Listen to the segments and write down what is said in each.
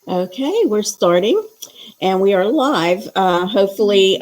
Okay, we're starting and we are live. Hopefully,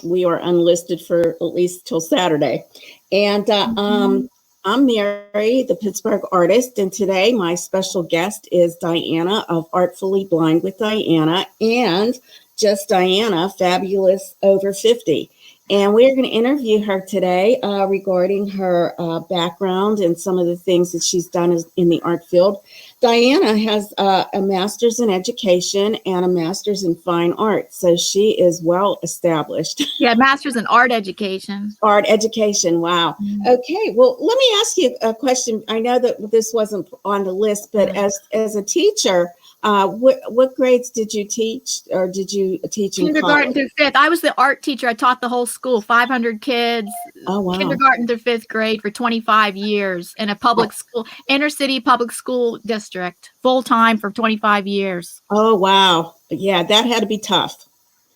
we are unlisted for at least till Saturday. And I'm Mary, the Pittsburgh artist. And today, my special guest is Diana of Artfully Blind with Diana and Just Diana, Fabulous Over 50. And we're going to interview her today regarding her background and some of the things that she's done in the art field. Diana has a master's in education and a master's in fine art, so she is well established. Yeah, master's in art education. Art education, wow. Okay, well, let me ask you a question. I know that this wasn't on the list, but as a teacher, what grades did you teach, or did you teach in Kindergarten through fifth. I was the art teacher. I taught the whole school, 500 kids. Oh, wow. Kindergarten through fifth grade for 25 years in a public school, inner city public school district, full time for 25 years. Oh, wow. Yeah, that had to be tough.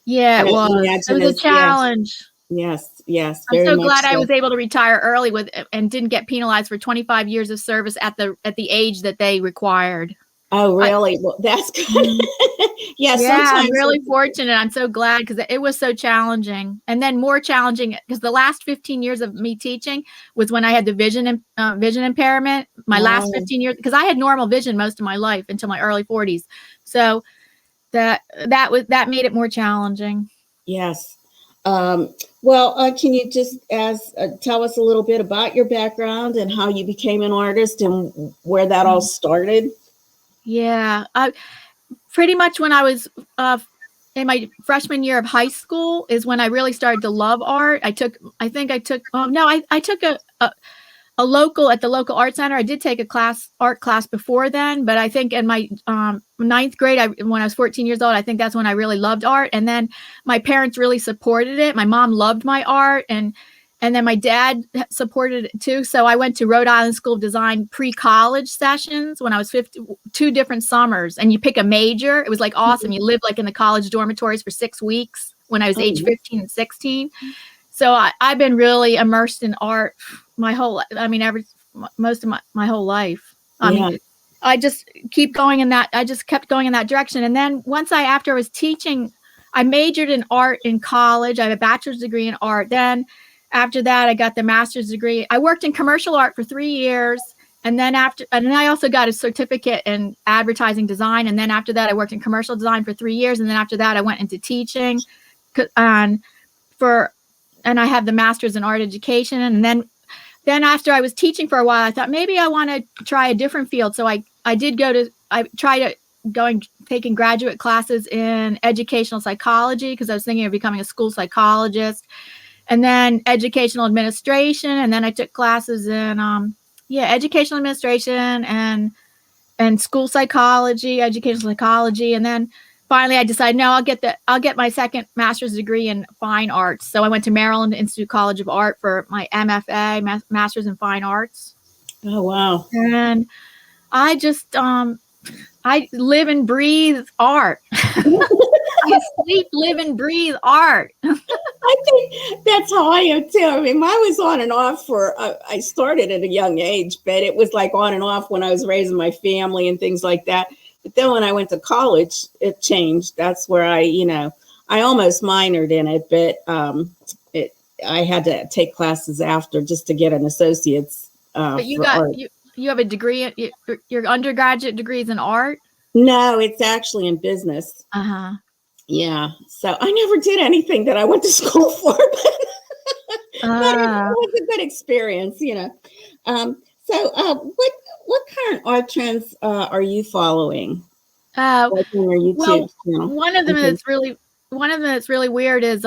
Yeah, it was. It was a challenge. Yes. I'm so glad I was able to retire early and didn't get penalized for 25 years of service at the age that they required. Oh, really? Well, that's good. Yeah, I'm really fortunate. I'm so glad because it was so challenging. And then more challenging because the last 15 years of me teaching was when I had the vision impairment. My last 15 years, because I had normal vision most of my life until my early 40s. So that made it more challenging. Yes. Well, can you just tell us a little bit about your background and how you became an artist and where that all started? Yeah, pretty much when I was in my freshman year of high school is when I really started to love art. I took a local at the local art center. I did take art class before then, but I think in my ninth grade, when I was 14 years old, I think that's when I really loved art. And then my parents really supported it. My mom loved my art, and then my dad supported it too. So I went to Rhode Island School of Design pre-college sessions when I was 2 different summers. And you pick a major. It was like awesome. You lived like in the college dormitories for 6 weeks when I was age 15 and 16. So I've been really immersed in art my whole life. I mean, most of my whole life. I mean, I just keep going in that. I just kept going in that direction. And then after I was teaching, I majored in art in college. I have a bachelor's degree in art. Then after that, I got the master's degree. I worked in commercial art for 3 years. And then I also got a certificate in advertising design. And then after that, I worked in commercial design for 3 years. And then after that, I went into teaching and I have the master's in art education. And then after I was teaching for a while, I thought maybe I want to try a different field. So I tried taking graduate classes in educational psychology because I was thinking of becoming a school psychologist. And then educational administration. And then I took classes in educational administration and school psychology, educational psychology. And then finally I decided, no, I'll get my second master's degree in fine arts. So I went to Maryland Institute College of Art for my MFA, master's in fine arts. Oh, wow. And I just, I live and breathe art. I sleep, live, and breathe art. I think that's how I am too. I mean, mine was on and off I started at a young age, but it was like on and off when I was raising my family and things like that. But then when I went to college, it changed. That's where I almost minored in it, but I had to take classes after just to get an associate's. But you have a degree, your undergraduate degree is in art? No, it's actually in business. Uh-huh. Yeah. So I never did anything that I went to school for, but it was a good experience, So what current art trends are you following? Like on your YouTube channel? One of them that's really weird is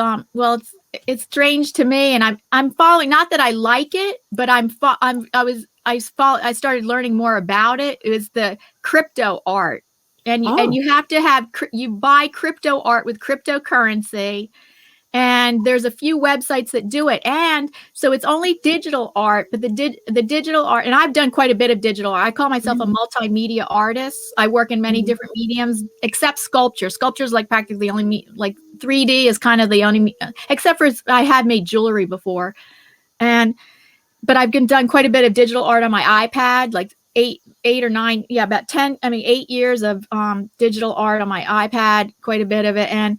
it's strange to me, and I'm following, not that I like it, but I started learning more about it. It was the crypto art. And you have to you buy crypto art with cryptocurrency, and there's a few websites that do it. And so it's only digital art, but the digital art, and I've done quite a bit of digital art. I call myself a multimedia artist. I work in many different mediums, except sculpture. Sculpture is like practically only like 3D is kind of the only, except for I have made jewelry before. But I've done quite a bit of digital art on my iPad, like about 8 years of digital art on my iPad, quite a bit of it.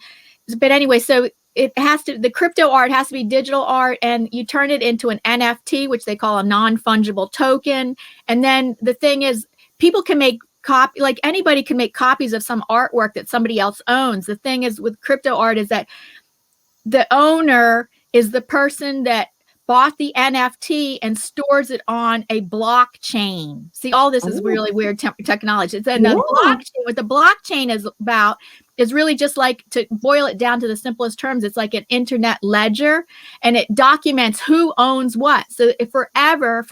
But anyway, so the crypto art has to be digital art, and you turn it into an NFT, which they call a non-fungible token. And then the thing is, people can make like anybody can make copies of some artwork that somebody else owns. The thing is with crypto art is that the owner is the person that bought the NFT and stores it on a blockchain. See, all this is really weird technology. It's the blockchain. What the blockchain is about is really just like, to boil it down to the simplest terms, it's like an internet ledger, and it documents who owns what. So if forever,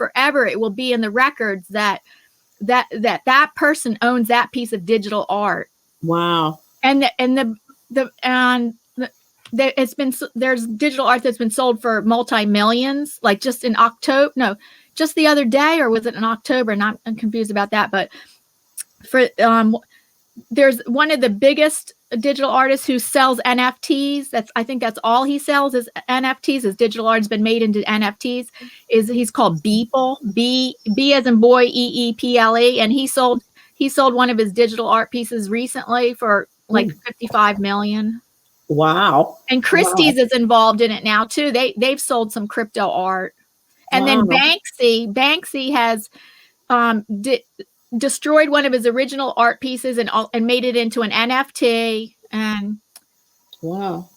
it will be in the records that person owns that piece of digital art. Wow. There's digital art that's been sold for multi-millions, like just the other day, or was it in October? And I'm confused about that. But there's one of the biggest digital artists who sells NFTs. I think that's all he sells is NFTs. His digital art has been made into NFTs. He's called Beeple, B as in boy, EEPLE, and he sold one of his digital art pieces recently for like 55 million. Wow. And Christie's is involved in it now too. They've sold some crypto art. And then Banksy has destroyed one of his original art pieces and made it into an NFT. And wow.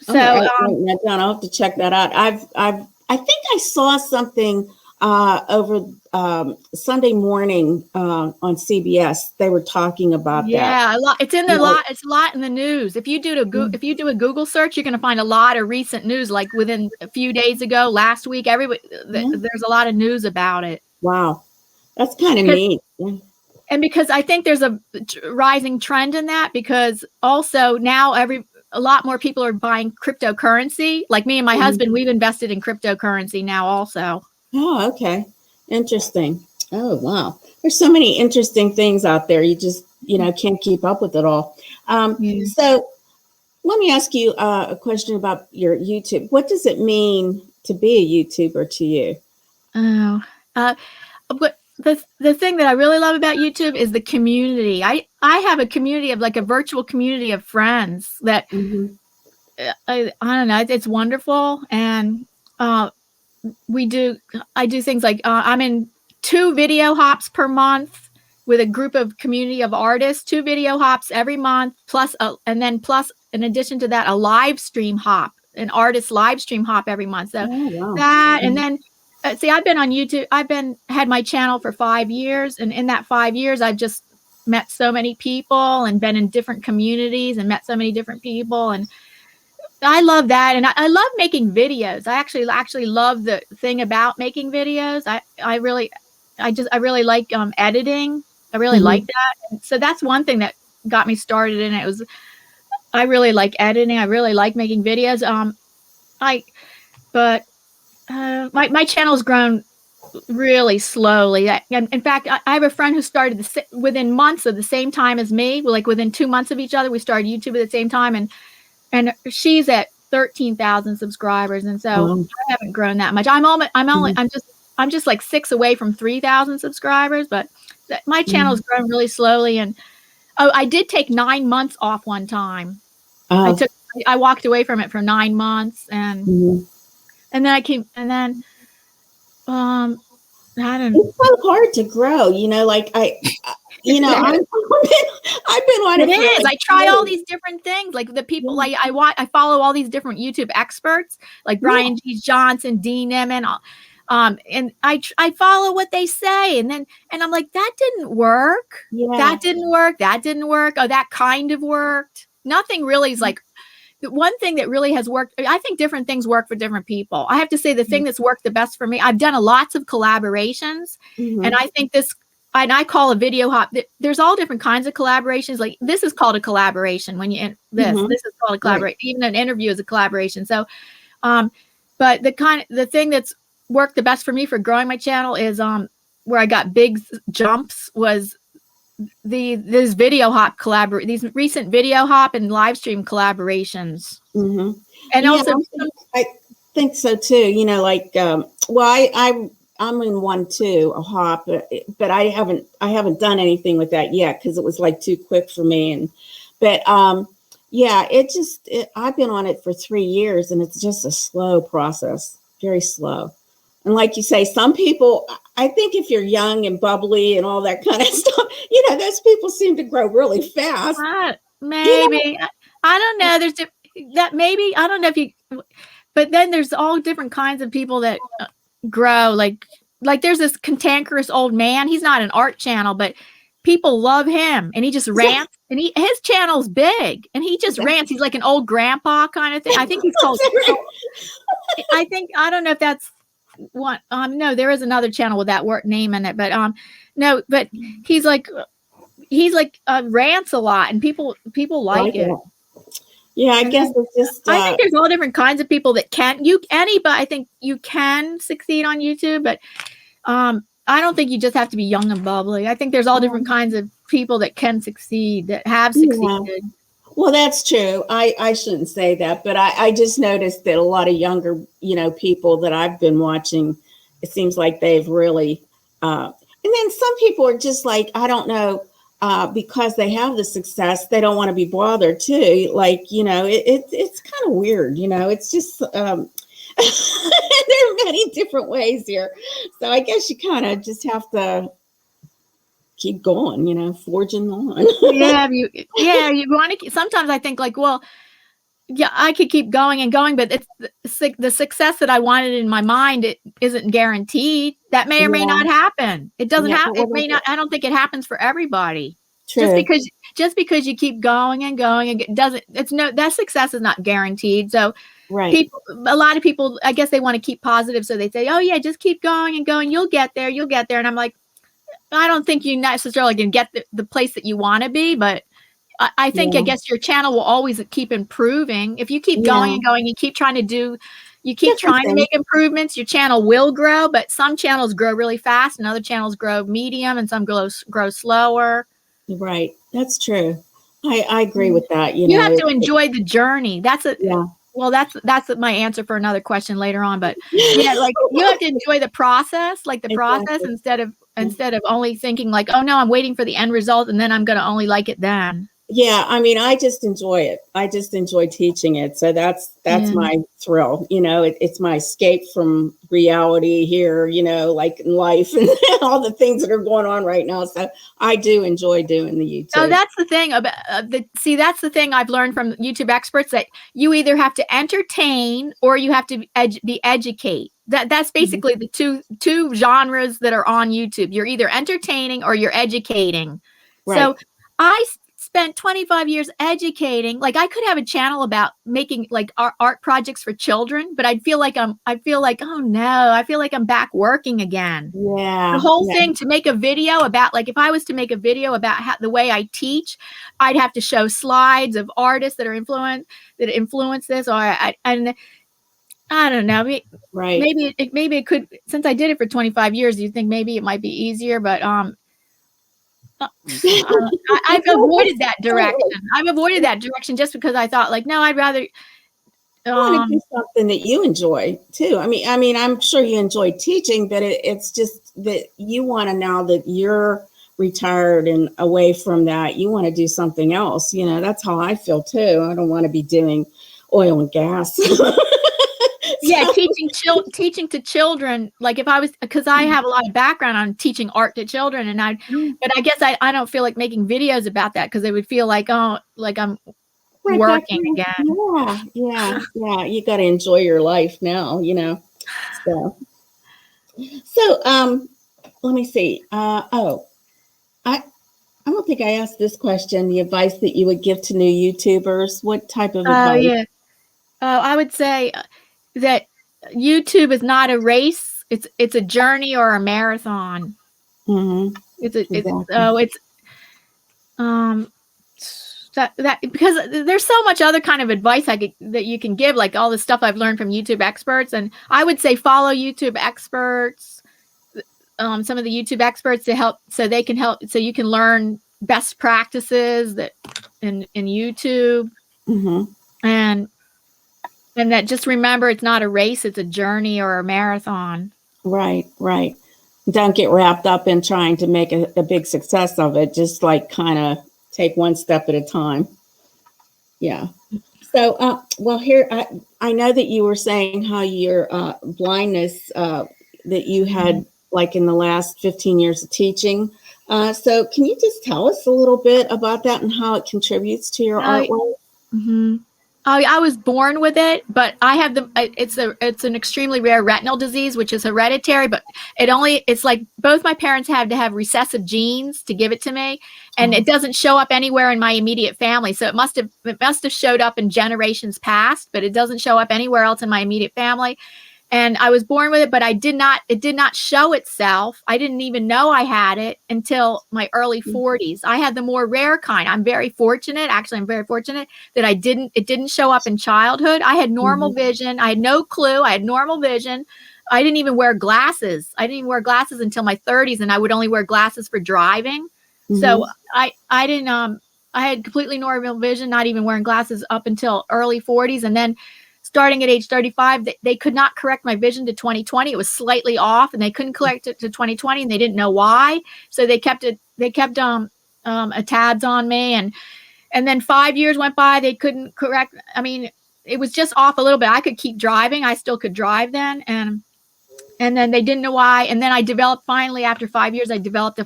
So writing that down. I'll have to check that out. I think I saw something over Sunday morning on CBS. They were talking about that. Yeah, a lot. It's a lot in the news. If you do a Google search, you're going to find a lot of recent news. Like within a few days ago, last week, there's a lot of news about it. Wow, that's kind of neat. And because I think there's a rising trend in that, because also now a lot more people are buying cryptocurrency. Like me and my husband, we've invested in cryptocurrency now also. Oh, okay. Interesting. Oh, wow. There's so many interesting things out there. You just, can't keep up with it all. So let me ask you a question about your YouTube. What does it mean to be a YouTuber to you? But the thing that I really love about YouTube is the community. I have a community of like a virtual community of friends that I don't know. It's wonderful. And I do things like I'm in 2 video hops per month with a group of community of artists, 2 video hops every month, plus in addition to that, a live stream hop, an artist live stream hop every month. So that, and then see, I've been on YouTube. Had my channel for 5 years. And in that 5 years, I've just met so many people and been in different communities and met so many different people. And I love that. And I love making videos. I actually love the thing about making videos. I really like editing. I really like that. And so that's one thing that got me started in it. I really like editing. I really like making videos. My channel's grown really slowly. In fact, I have a friend who started within months of the same time as me. Like within 2 months of each other, we started YouTube at the same time, and she's at 13,000 subscribers, and so I haven't grown that much. I'm just like 6 away from 3,000 subscribers, but my channel's grown really slowly. And I did take 9 months off one time. I walked away from it for 9 months, and then I came, and then I don't know. It's so hard to grow, like I've been on it. It is. I try all these different things. Like the people, like I follow all these different YouTube experts, like Brian G. Johnson, Dean Emin, and I follow what they say, and I'm like, that didn't work. Yeah. That didn't work. That didn't work. Oh, that kind of worked. Nothing really is like. The one thing that really has worked, I think different things work for different people. I have to say the thing that's worked the best for me, I've done lots of collaborations, and I think and I call a video hop, there's all different kinds of collaborations. Like this is called a collaboration when this is called a collaboration. Right. Even an interview is a collaboration. So, but the thing that's worked the best for me for growing my channel is where I got big jumps was these video hop these recent video hop and live stream collaborations. And also I think so too. I I'm in one too, a hop, but I haven't done anything with that yet because it was like too quick for me. But yeah, I've been on it for 3 years, and it's just a slow process, very slow. And like you say, some people, I think if you're young and bubbly and all that kind of stuff, those people seem to grow really fast. Maybe. I don't know. There's that maybe, I don't know if you, but then there's all different kinds of people that grow. Like there's this cantankerous old man. He's not an art channel, but people love him, and he just rants. And his channel's big, and he just rants. He's like an old grandpa kind of thing. I think he's called. I don't know if that's what. No, there is another channel with that word name in it, but no, but he's like rants a lot, and people like it. Yeah, I guess it's just. I think there's all different kinds of people that I think you can succeed on YouTube, but I don't think you just have to be young and bubbly. I think there's all different kinds of people that can succeed, that have succeeded. Yeah. Well, that's true. I shouldn't say that, but I just noticed that a lot of younger, people that I've been watching, it seems like they've really, and then some people are just like, I don't know, because they have the success, they don't want to be bothered too. Like, it's kind of weird, it's just, there are many different ways here. So I guess you kind of just have to keep going, forging on. You want to, sometimes I think like, well, yeah, I could keep going and going, but it's the success that I wanted in my mind, it isn't guaranteed. That may or may not happen. It doesn't happen. It may not, I don't think it happens for everybody. True. Just because you keep going and going, and that success is not guaranteed. So right. A lot of people, I guess they want to keep positive. So they say, oh yeah, just keep going and going. You'll get there. And I'm like, I don't think you necessarily can get the place that you want to be, but I think, I guess your channel will always keep improving. If you keep going and going, you keep trying to make improvements, your channel will grow, but some channels grow really fast and other channels grow medium and some grow slower. Right. That's true. I agree with that. You have to enjoy the journny. Well, that's my answer for another question later on, but like you have to enjoy the process, process instead of only thinking like, oh no, I'm waiting for the end result and then I'm going to only like it then. Yeah, I mean, I just enjoy it. I just enjoy teaching it. So that's my thrill. It's my escape from reality here, like in life and all the things that are going on right now. So I do enjoy doing the YouTube. So that's the thing about that's the thing I've learned from YouTube experts, that you either have to entertain or you have to educate. That's basically the two genres that are on YouTube. You're either entertaining or you're educating. Right. So I spent 25 years educating. Like I could have a channel about making like art projects for children, but I feel like oh no, I feel like I'm back working again. Yeah. The whole thing to make a video about, like if I was to make a video about the way I teach, I'd have to show slides of artists that influence this, and I don't know. Right. Maybe it could, since I did it for 25 years, you think maybe it might be easier, but I've avoided that direction. Just because I thought like, no, I'd rather want to do something that you enjoy too. I mean, I'm sure you enjoy teaching, but it's just that you want to, now that you're retired and away from that, you want to do something else. That's how I feel too. I don't want to be doing oil and gas. Yeah, teaching to children. Like if I was, because I have a lot of background on teaching art to children, but I guess I don't feel like making videos about that, because they would feel like, oh, like I'm working again. Yeah. You got to enjoy your life now, So let me see. I don't think I asked this question. The advice that you would give to new YouTubers. What type of advice? Yeah. I would say that YouTube is not a race. It's a journey or a marathon. Mm-hmm. Because there's so much other kind of advice that you can give, like all the stuff I've learned from YouTube experts. And I would say follow YouTube experts, some of the YouTube experts so they can help, so you can learn best practices that in YouTube. Mm-hmm. And that, just remember, it's not a race, it's a journey or a marathon. Right, right. Don't get wrapped up in trying to make a big success of it. Just like kind of take one step at a time. Yeah. So, well, here, I know that you were saying how your blindness that you had like in the last 15 years of teaching. So, can you just tell us a little bit about that and how it contributes to your I, artwork? mhm. I was born with it, but I have it's an extremely rare retinal disease, which is hereditary, but it's like both my parents had to have recessive genes to give it to me, and it doesn't show up anywhere in my immediate family. So it must have showed up in generations past, but it doesn't show up anywhere else in my immediate family. And I was born with it, but it did not show itself. I didn't even know I had it until my early 40s. I had the more rare kind. I'm very fortunate. Actually, I'm very fortunate that it didn't show up in childhood. I had normal vision. I had no clue. I had normal vision. I didn't even wear glasses. I didn't even wear glasses until my 30s, and I would only wear glasses for driving. So I didn't I had completely normal vision, not even wearing glasses up until early 40s. And then starting at age 35, they could not correct my vision to 2020. It was slightly off, and they couldn't correct it to 2020, and they didn't know why. So they kept a tabs on me, and then 5 years went by. They couldn't correct. I mean, it was just off a little bit. I could keep driving. I still could drive then, and then they didn't know why. And then I developed, finally, after 5 years, I developed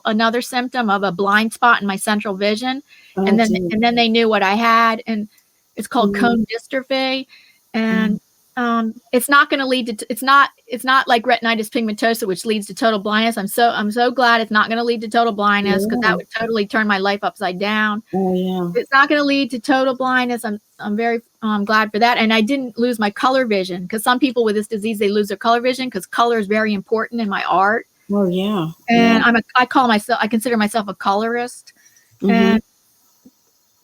another symptom of a blind spot in my central vision. And then they knew what I had, and it's called cone dystrophy. And it's not going to lead to, it's not like retinitis pigmentosa, which leads to total blindness. I'm so glad it's not going to lead to total blindness, because that would totally turn my life upside down. Oh, yeah. It's not going to lead to total blindness. I'm very glad for that. And I didn't lose my color vision, because some people with this disease, they lose their color vision, because color is very important in my art. Oh, yeah. And I consider myself a colorist. And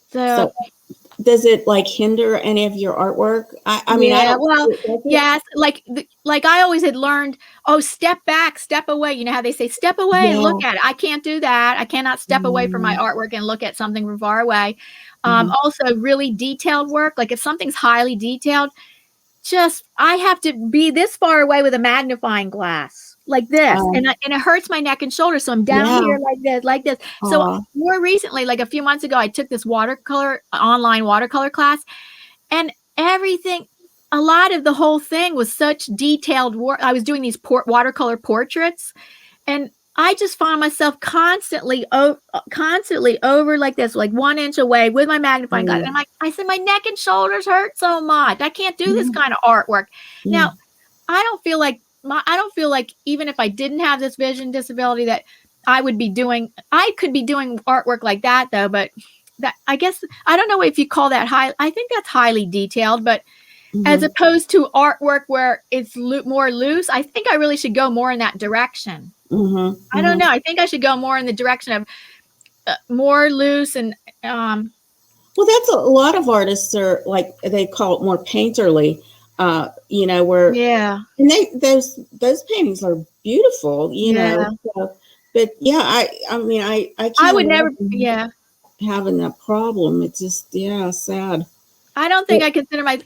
so does it like hinder any of your artwork? I mean, yeah, I don't. yes, like I always had learned, oh, step back, step away. You know how they say step away and look at it. I can't do that. I cannot step away from my artwork and look at something from far away. Also, really detailed work. Like if something's highly detailed, I have to be this far away with a magnifying glass, like this, and it hurts my neck and shoulders. So I'm down here like this. So more recently, like a few months ago, I took this online watercolor class, and a lot of the whole thing was such detailed work. I was doing these watercolor portraits, and I just found myself constantly over like this, like 1 inch away with my magnifying glass. And I said, my neck and shoulders hurt so much. I can't do this kind of artwork. Now, I don't feel like even if I didn't have this vision disability that I could be doing artwork like that, though. But that, I guess, I don't know if you call that high. I think that's highly detailed, but as opposed to artwork where it's more loose, I think I really should go more in that direction. I don't know. I think I should go more in the direction of more loose and. Well, that's a lot of artists are like, they call it more painterly. Where and those paintings are beautiful. You know, but I mean, I can't. I would never. Having that problem. It's just sad. I don't think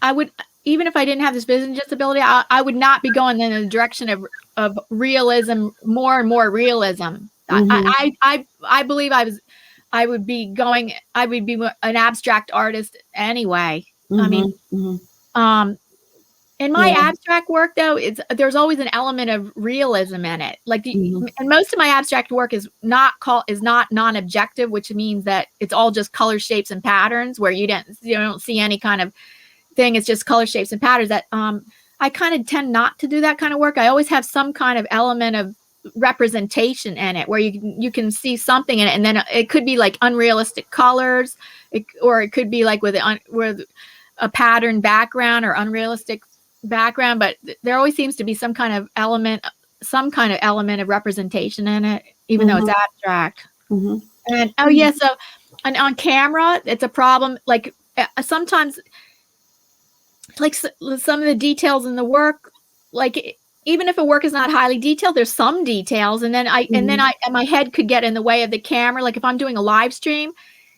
I would, even if I didn't have this vision disability, I would not be going in the direction of realism, more and more realism. I believe I would be an abstract artist anyway. I mean, in my abstract work, though, there's always an element of realism in it. Like, and most of my abstract work is not non-objective, which means that it's all just color, shapes, and patterns, where you don't see any kind of thing. It's just color, shapes, and patterns. That I kind of tend not to do that kind of work. I always have some kind of element of representation in it, where you can see something in it, and then it could be like unrealistic colors, or it could be like with a pattern background or unrealistic background, but there always seems to be some kind of element of representation in it, even though it's abstract. And so and on camera, it's a problem. Like sometimes, like some of the details in the work, like even if a work is not highly detailed, there's some details, and then my head could get in the way of the camera. Like if I'm doing a live stream,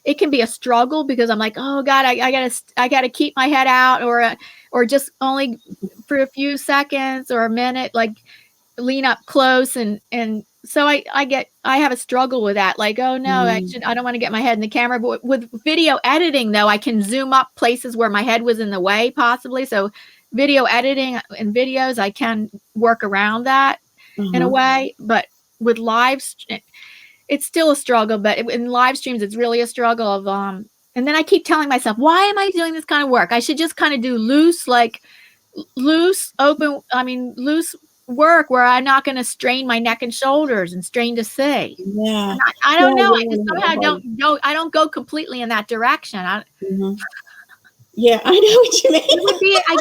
it can be a struggle, because I'm like, oh God, I gotta keep my head out, or just only for a few seconds or a minute. Like lean up close, and so I have a struggle with that. Like, oh no, I don't want to get my head in the camera. But with video editing, though, I can zoom up places where my head was in the way, possibly. So video editing and videos, I can work around that in a way. But with it's still a struggle. But in live streams, it's really a struggle of and then I keep telling myself, why am I doing this kind of work? I should just kind of do loose work where I'm not going to strain my neck and shoulders and strain to see. Yeah. I don't know. I just somehow I don't go completely in that direction. Yeah, I know what you mean. It would be, I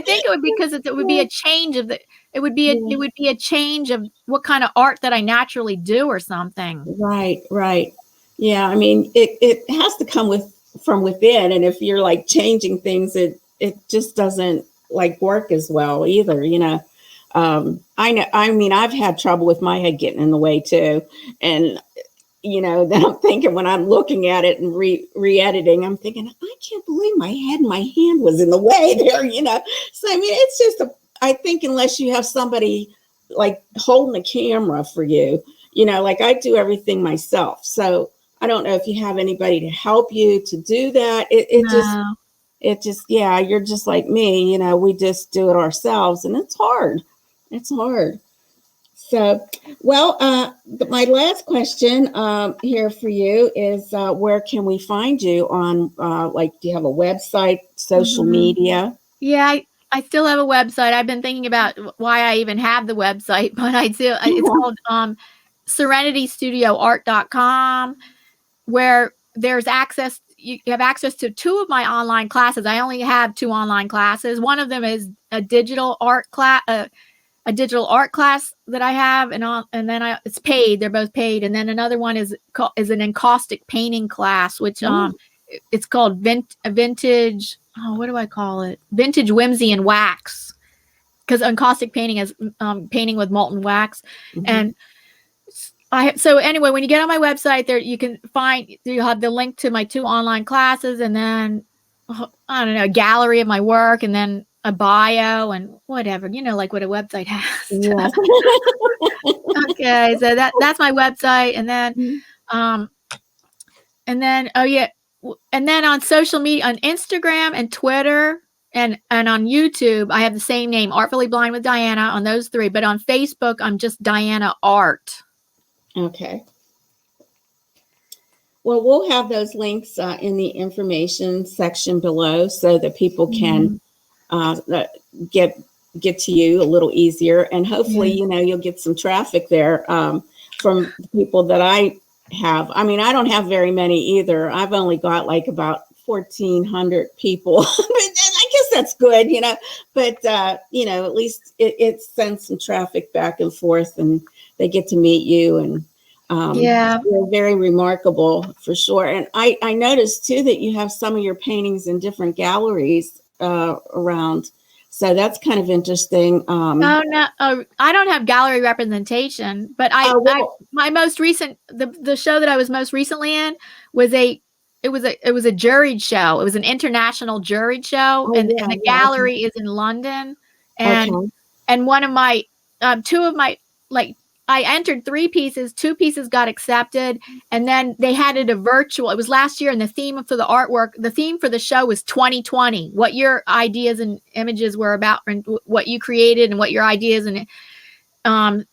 think it would be because it would be a change of it would be a change of what kind of art that I naturally do or something. Right. Yeah. I mean, it has to come from within. And if you're like changing things, it just doesn't like work as well either, you know. I know, I mean, I've had trouble with my head getting in the way too. And, you know, then I'm thinking when I'm looking at it and re-editing, I'm thinking, I can't believe my head and my hand was in the way there, you know? So, I mean, it's just, I think unless you have somebody like holding the camera for you, you know, like I do everything myself. So I don't know if you have anybody to help you to do that. It just, yeah, you're just like me, you know, we just do it ourselves and it's hard. It's hard. So, well, my last question here for you is where can we find you on, like, do you have a website, social media? Yeah, I still have a website. I've been thinking about why I even have the website, but I do. It's called serenitystudioart.com, where there's access. You have access to 2 of my online classes. I only have 2 online classes. One of them is a digital art class, that I have, and then it's paid. They're both paid. And then another one is an encaustic painting class, which it's called vintage. Oh, what do I call it? Vintage whimsy and wax, because encaustic painting is painting with molten wax. And so anyway, when you get on my website there, you'll have the link to my 2 online classes, and then I don't know, a gallery of my work, and then a bio and whatever, you know, like what a website has. Yeah. Okay, so that's my website, and then and then on social media, on Instagram and Twitter and on YouTube, I have the same name, Artfully Blind with Diana, on those 3. But on Facebook, I'm just Diana Art. Okay. Well, we'll have those links in the information section below so that people can get to you a little easier. And hopefully, you know, you'll get some traffic there from the people that I have. I mean, I don't have very many either. I've only got like about 1,400 people. I guess that's good, you know, but, you know, at least it sends some traffic back and forth and they get to meet you. And you're very remarkable for sure. And I noticed too that you have some of your paintings in different galleries around. So that's kind of interesting. I don't have gallery representation, but my most recent, the show that I was most recently in was a juried show. It was an international juried show, and the gallery is in London. And one of my 2 of my, like, I entered 3 pieces, 2 pieces got accepted, and then they had it a virtual. It was last year, and the theme for the artwork, the theme for the show was 2020. What your ideas and images were about, and what you created, and what your ideas are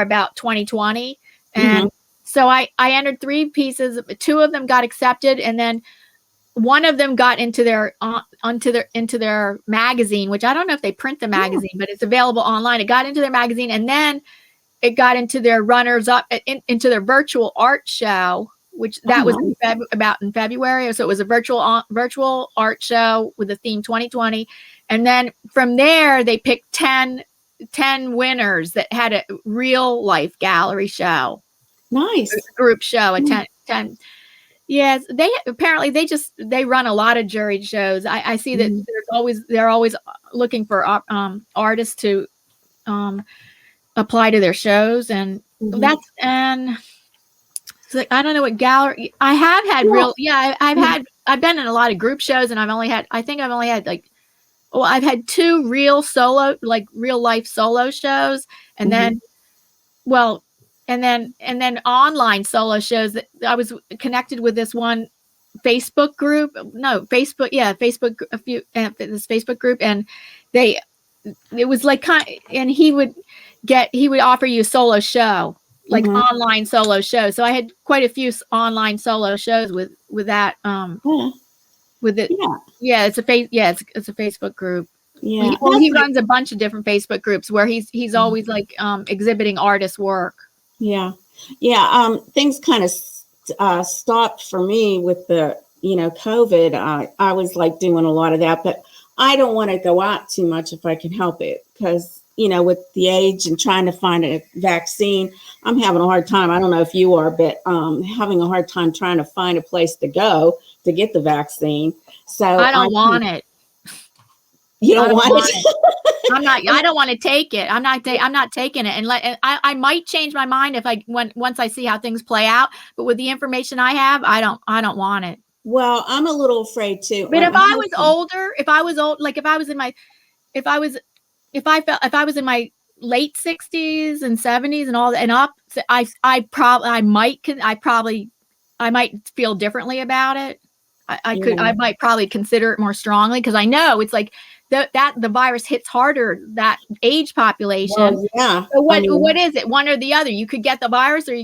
about 2020. And so I entered 3 pieces. 2 of them got accepted, and then one of them got into their magazine, which I don't know if they print the magazine, but it's available online. It got into their magazine, and then it got into their runners up into their virtual art show, which that was about in February. So it was a virtual art show with the theme 2020. And then from there, they picked 10 winners that had a real life gallery show. Nice. A group show, a 10. Yes, they run a lot of juried shows. I see that they're always looking for artists to apply to their shows, and so I don't know what gallery I have had. I've been in a lot of group shows, and I've only had like well, I've had 2 real solo, like real life solo shows, and then, well, and then online solo shows that I was connected with this one Facebook group. No, Facebook, yeah, Facebook, this Facebook group, and it was like and he would offer you a solo show, like online solo show. So I had quite a few online solo shows with that, with it. Yeah, it's a Facebook group. Yeah. He runs a bunch of different Facebook groups where he's always like exhibiting artist work. Yeah. Yeah. Things kind of stopped for me with the, COVID. I was like doing a lot of that, but I don't want to go out too much if I can help it, because, with the age and trying to find a vaccine, I'm having a hard time. I don't know if you are, but having a hard time trying to find a place to go to get the vaccine. So I don't want it. You don't want it? I don't want to take it. I'm not taking it. And I might change my mind once I see how things play out. But with the information I have, I don't want it. Well, I'm a little afraid too. But if I was older, if I was in my late 60s and 70s and all that and up, I might feel differently about it. I might probably consider it more strongly, because I know it's like that the virus hits harder that age population. Well, yeah. So what is it? One or the other. You could get the virus, or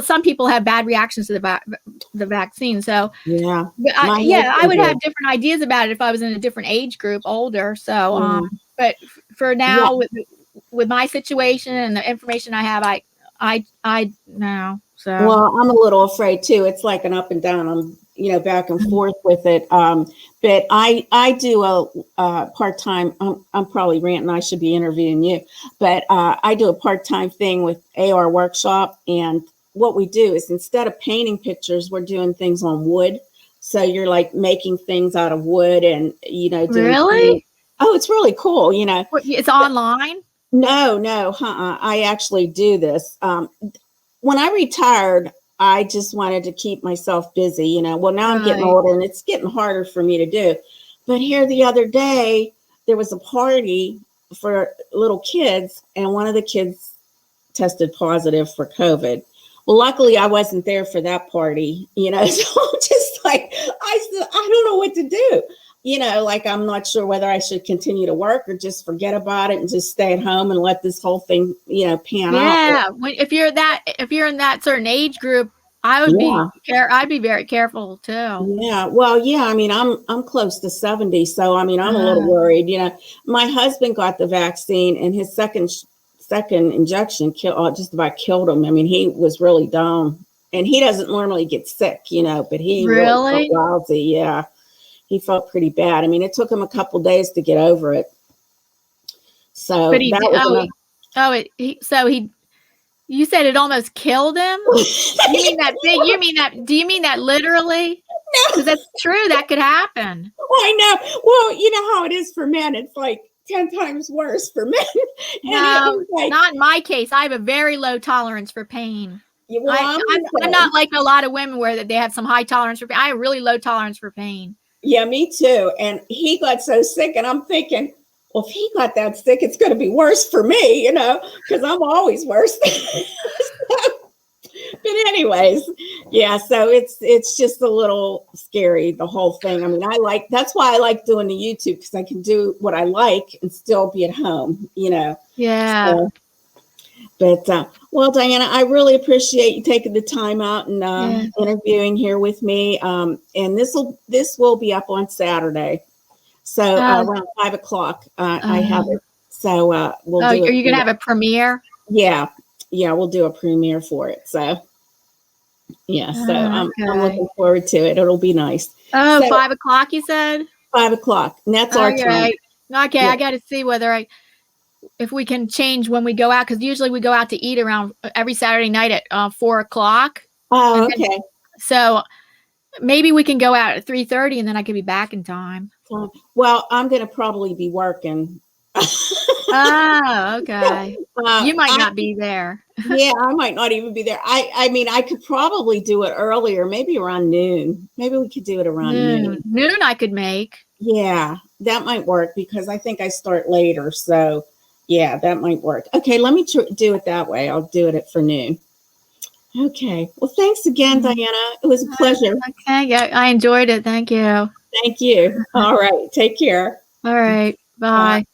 some people have bad reactions to the vaccine. So yeah, I would have different ideas about it if I was in a different age group, older. So but for now, with my situation and the information I have, I know. So well, I'm a little afraid too. It's like an up and down. I'm back and forth with it. But I do a part-time. I'm probably ranting. I should be interviewing you, but I do a part-time thing with AR Workshop, and what we do is, instead of painting pictures, we're doing things on wood. So you're like making things out of wood, and doing really. Things. Oh, it's really cool. It's online. No. I actually do this. When I retired, I just wanted to keep myself busy, Well, now I'm getting older and it's getting harder for me to do. But here the other day, there was a party for little kids, and one of the kids tested positive for COVID. Well, luckily I wasn't there for that party, so I'm just like, I don't know what to do. Like, I'm not sure whether I should continue to work or just forget about it and just stay at home and let this whole thing, pan out. Yeah. If you're in that certain age group, I'd be very careful too. Yeah. Well, yeah. I mean, I'm close to 70. So, I mean, I'm a little worried, My husband got the vaccine, and his second injection just about killed him. I mean, he was really down, and he doesn't normally get sick, but he really felt lousy. Yeah. He felt pretty bad. I mean, it took him a couple of days to get over it. So, but you said it almost killed him? You mean that big? Do you mean that literally? No. Because that's true. That could happen. Well, I know. Well, you know how it is for men. It's like 10 times worse for men. No, not in my case. I have a very low tolerance for pain. Well, I'm not like a lot of women where they have some high tolerance for pain. I have really low tolerance for pain. Yeah, me too. And he got so sick, and I'm thinking, well, if he got that sick, it's going to be worse for me, because I'm always worse. But anyways, yeah, so it's just a little scary, the whole thing. I mean, that's why I like doing the YouTube, because I can do what I like and still be at home, Yeah. So, but well, Diana, I really appreciate you taking the time out and interviewing here with me. And this will be up on Saturday, so around 5 o'clock. I have it. So we'll do it. Are you going to have a premiere? Yeah, we'll do a premiere for it. So yeah, so I'm looking forward to it. It'll be nice. Oh, so, 5 o'clock, you said? 5 o'clock. And that's our time. Okay, yeah. I got to see if we can change when we go out, because usually we go out to eat around every Saturday night at 4 o'clock. Oh, okay. So maybe we can go out at 3:30, and then I could be back in time. Well, I'm going to probably be working. Oh, okay. You might not be there. Yeah, I might not even be there. I mean, I could probably do it earlier, maybe around noon. Maybe we could do it around noon. Noon I could make. Yeah, that might work because I think I start later. So yeah, that might work. Okay, let me do it that way. I'll do it for noon. Okay. Well, thanks again, Diana. It was a pleasure. Okay. Yeah, I enjoyed it. Thank you. Thank you. All right. Take care. All right. Bye. Bye.